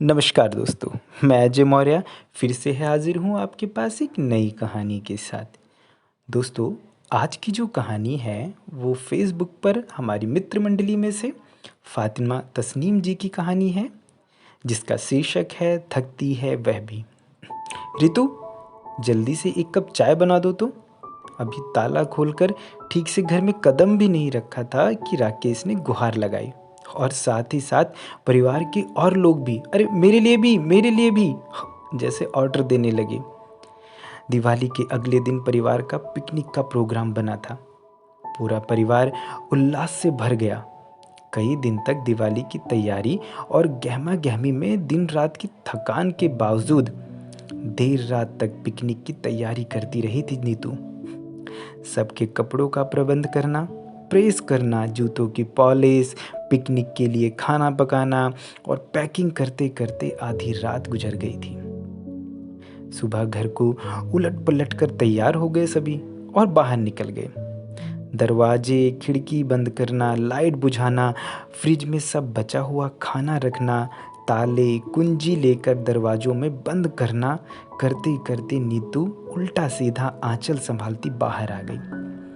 नमस्कार दोस्तों, मैं अजय मौर्य फिर से हाजिर हूँ आपके पास एक नई कहानी के साथ। दोस्तों, आज की जो कहानी है वो फेसबुक पर हमारी मित्र मंडली में से फातिमा तस्नीम जी की कहानी है, जिसका शीर्षक है थकती है वह भी। रितु, जल्दी से एक कप चाय बना दो तो। अभी ताला खोलकर ठीक से घर में कदम भी नहीं रखा था कि राकेश ने गुहार लगाई और साथ ही साथ परिवार के और लोग भी अरे मेरे लिए भी जैसे ऑर्डर देने लगे। दिवाली के अगले दिन परिवार का पिकनिक का प्रोग्राम बना था। पूरा परिवार उल्लास से भर गया। कई दिन तक दिवाली की तैयारी और गहमा गहमी में दिन रात की थकान के बावजूद देर रात तक पिकनिक की तैयारी करती रही थी नीतू। सबके कपड़ों का प्रबंध करना, प्रेस करना, जूतों की पॉलिश, पिकनिक के लिए खाना पकाना और पैकिंग करते करते आधी रात गुजर गई थी। सुबह घर को उलट पलट कर तैयार हो गए सभी और बाहर निकल गए। दरवाजे खिड़की बंद करना, लाइट बुझाना, फ्रिज में सब बचा हुआ खाना रखना, ताले कुंजी लेकर दरवाजों में बंद करना करते करते नीतू उल्टा सीधा आंचल संभालती बाहर आ गई।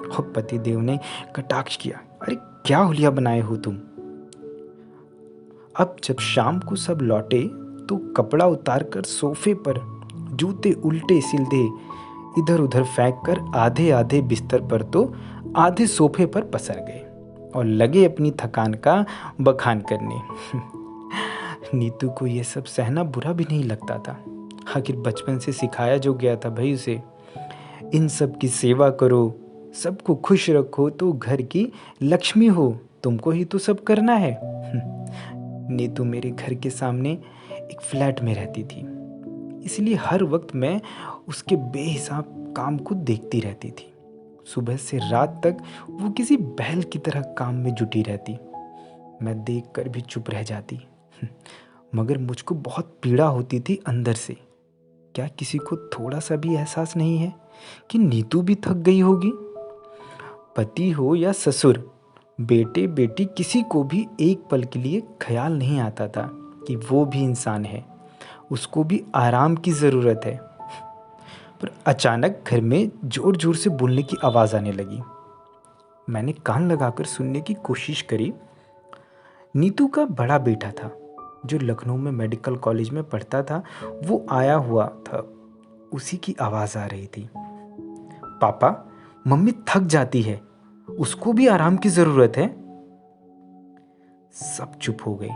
और पतिदेव ने कटाक्ष किया, अरे क्या हुलिया बनाए हो तुम। अब जब शाम को सब लौटे तो कपड़ा उतारकर सोफे पर जूते उल्टे सीधे इधर उधर फेंक कर आधे आधे बिस्तर पर तो आधे सोफे पर पसर गए और लगे अपनी थकान का बखान करने। नीतू को यह सब सहना बुरा भी नहीं लगता था। आखिर बचपन से सिखाया जो गया था भाई उसे, इन सब की सेवा करो, सबको खुश रखो तो घर की लक्ष्मी हो, तुमको ही तो सब करना है। नीतू मेरे घर के सामने एक फ्लैट में रहती थी, इसलिए हर वक्त मैं उसके बेहिसाब काम को देखती रहती थी। सुबह से रात तक वो किसी बैल की तरह काम में जुटी रहती। मैं देखकर भी चुप रह जाती। मगर मुझको बहुत पीड़ा होती थी अंदर से। क्या किसी को थोड़ा सा भी एहसास नहीं है कि नीतू भी थक गई होगी? पति हो या ससुर, बेटे बेटी, किसी को भी एक पल के लिए ख्याल नहीं आता था कि वो भी इंसान है, उसको भी आराम की ज़रूरत है। पर अचानक घर में ज़ोर ज़ोर से बोलने की आवाज़ आने लगी। मैंने कान लगाकर सुनने की कोशिश करी। नीतू का बड़ा बेटा था जो लखनऊ में मेडिकल कॉलेज में पढ़ता था, वो आया हुआ था। उसी की आवाज़ आ रही थी, पापा मम्मी थक जाती है, उसको भी आराम की ज़रूरत है। सब चुप हो गए,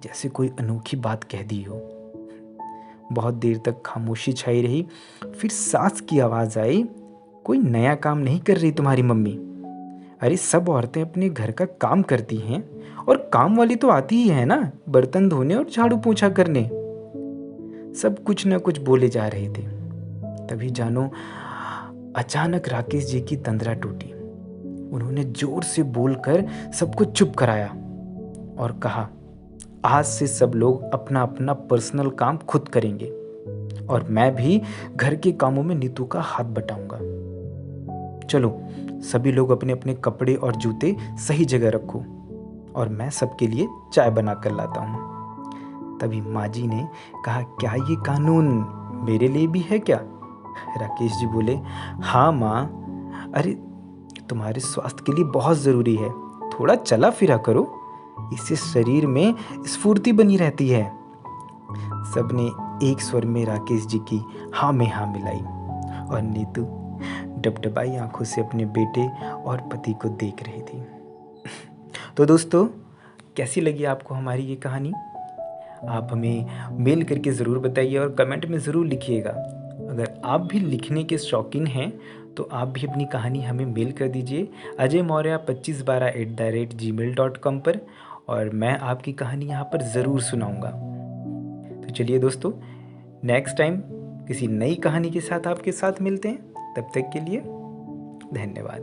जैसे कोई अनोखी बात कह दी हो। बहुत देर तक खामोशी छाई रही। फिर सास की आवाज़ आई, कोई नया काम नहीं कर रही तुम्हारी मम्मी? अरे सब औरतें अपने घर का काम करती हैं और काम वाली तो आती ही है ना, बर्तन धोने और झाड़ू पोछा करने। सब कुछ न कुछ बोले जा रहे थे। तभी जानो अचानक राकेश जी की तंद्रा टूटी। उन्होंने जोर से बोलकर सबको चुप कराया और कहा, आज से सब लोग अपना अपना पर्सनल काम खुद करेंगे और मैं भी घर के कामों में नीतू का हाथ बटाऊंगा। चलो सभी लोग अपने अपने कपड़े और जूते सही जगह रखो और मैं सबके लिए चाय बना कर लाता हूँ। तभी माँ जी ने कहा, क्या ये कानून मेरे लिए भी है क्या? राकेश जी बोले, हाँ माँ, अरे तुम्हारे स्वास्थ्य के लिए बहुत ज़रूरी है, थोड़ा चला फिरा करो, इससे शरीर में स्फूर्ति बनी रहती है। सबने एक स्वर में राकेश जी की हाँ में हाँ मिलाई और नीतू डबडबाई आंखों से अपने बेटे और पति को देख रही थी। तो दोस्तों, कैसी लगी आपको हमारी ये कहानी? आप हमें मेल करके ज़रूर बताइए और कमेंट में ज़रूर लिखिएगा। अगर आप भी लिखने के शौकीन हैं तो आप भी अपनी कहानी हमें मेल कर दीजिए ajay2512@gmail.com पर, और मैं आपकी कहानी यहाँ पर ज़रूर सुनाऊँगा। तो चलिए दोस्तों, नेक्स्ट टाइम किसी नई कहानी के साथ आपके साथ मिलते हैं। तब तक के लिए धन्यवाद।